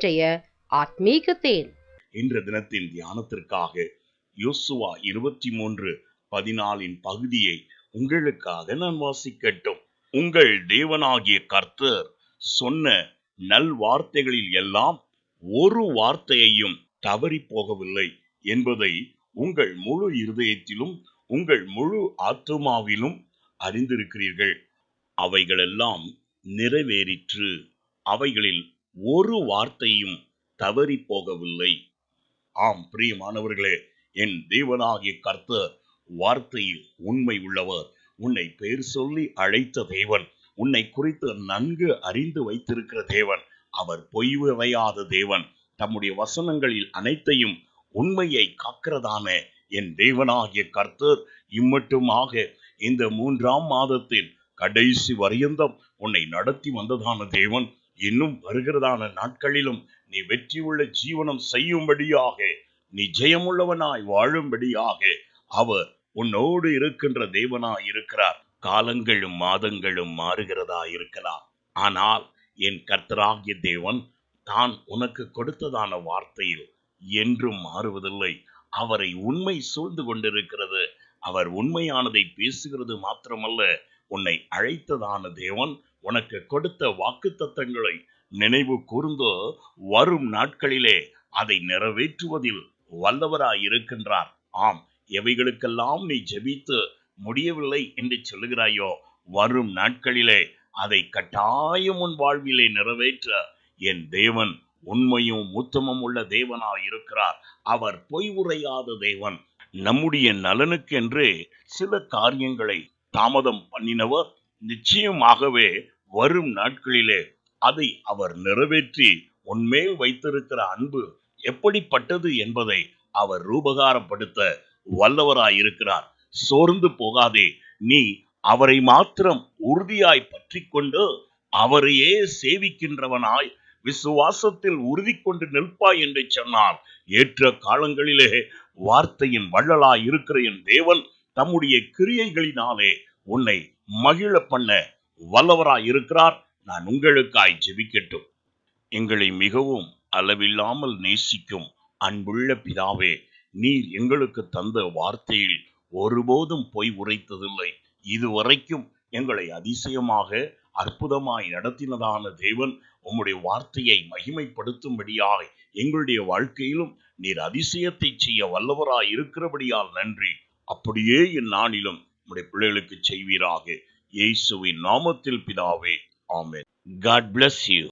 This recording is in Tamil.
இன்றைய ஆத்மீக தேன். இன்ற தினத்தின் தியானத்திற்காக யோசுவா 23:14 பகுதியை உங்களுக்காக நான் வாசிக்கட்டும். உங்கள் தேவனாகிய கர்த்தர் சொன்ன நல் வார்த்தைகளில் எல்லாம் ஒரு வார்த்தையையும் தவறி போகவில்லை என்பதை உங்கள் முழு இருதயத்திலும் உங்கள் முழு ஆத்துமாவிலும் அறிந்திருக்கிறீர்கள். அவைகளெல்லாம் நிறைவேறிற்று. அவைகளில் ஒரு வார்த்தையும் தவறி போகவில்லை. ஆம் பிரியமானவர்களே, என் தேவனாகிய கர்த்தர் வார்த்தையில் உண்மை உள்ளவர். உன்னை பெயர் சொல்லி அழைத்த தேவன், உன்னை குறித்து நன்கு அறிந்து வைத்திருக்கிற தேவன். அவர் பொய் உரையாத தேவன். தம்முடைய வசனங்களில் அனைத்தையும் உண்மையை காக்கிறதான என் தேவனாகிய கர்த்தர் இம்மட்டுமாக இந்த 3ஆம் மாதத்தின் கடைசி வரையந்தம் உன்னை நடத்தி வந்ததான தேவன் இன்னும் வருகிறதான நாட்களிலும் நீ வெற்றியுள்ள ஜீவனம் செய்யும்படியாக, நீ ஜெயமுள்ளவனாய் வாழும்படியாக அவர் உன்னோடு இருக்கின்ற தேவனாய் இருக்கிறார். காலங்களும் மாதங்களும் மாறுகிறதா இருக்கலாம், ஆனால் என் கர்த்தராகிய தேவன் தான் உனக்கு கொடுத்ததான வார்த்தையில் என்றும் மாறுவதில்லை. அவரை உண்மை சூழ்ந்து கொண்டிருக்கிறது. அவர் உண்மையானதை பேசுகிறது மாத்திரமல்ல, உன்னை அழைத்ததான தேவன் உனக்கு கொடுத்த வாக்குத்தத்தங்களை நினைவு கூர்ந்து வரும் நாட்களிலே அதை நிறைவேற்றுவதில் வல்லவராய் இருக்கின்றார். ஆம், எவைகளுக்கெல்லாம் நீ ஜெபித்து முடியவில்லை என்று சொல்லுகிறாயோ, வரும் நாட்களிலே அதை கட்டாயம் உன் வாழ்விலே நிறைவேற்ற என் தேவன் உண்மையும் உத்தமம் உள்ள தேவனாய் இருக்கிறார். அவர் பொய் உரையாத தேவன். நம்முடைய நலனுக்கென்று சில காரியங்களை தாமதம் பண்ணினவர் நிச்சயமாகவே வரும் நாட்களிலே அதை அவர் நிறைவேற்றி உன்மேல் வைத்திருக்கிற அன்பு எப்படிப்பட்டது என்பதை அவர் ரூபகாரப்படுத்த வல்லவராய் இருக்கிறார். சோர்ந்து போகாதே. நீ அவரை மாத்திரம் உறுதியாய் பற்றி கொண்டு அவரையே சேவிக்கின்றவனாய் விசுவாசத்தில் உறுதி கொண்டு நிற்பாய் என்று சொன்னார். ஏற்ற காலங்களிலே வார்த்தையின் வள்ளலாய் இருக்கிற என் தேவன் தம்முடைய கிரியைகளினாலே உன்னை மகிழ பண்ண வல்லவராய் இருக்கிறார். நான் உங்களுக்காய் ஜெபிக்கட்டும். எங்களை மிகவும் அளவில்லாமல் நேசிக்கும் அன்புள்ள பிதாவே, நீர் எங்களுக்கு தந்த வார்த்தையில் ஒருபோதும் பொய் உரைத்ததில்லை. இதுவரைக்கும் எங்களை அதிசயமாக அற்புதமாய் நடத்தினதான தேவன், உம்முடைய வார்த்தையை மகிமைப்படுத்தும்படியாக எங்களுடைய வாழ்க்கையிலும் நீர் அதிசயத்தை செய்ய வல்லவராய் இருக்கிறபடியால் நன்றி. அப்படியே இந்நாளிலும் உம்முடைய பிள்ளைகளுக்கு செய்வீராக. இயேசுவின் நாமத்தில் பிதாவே, ஆமென். God bless you.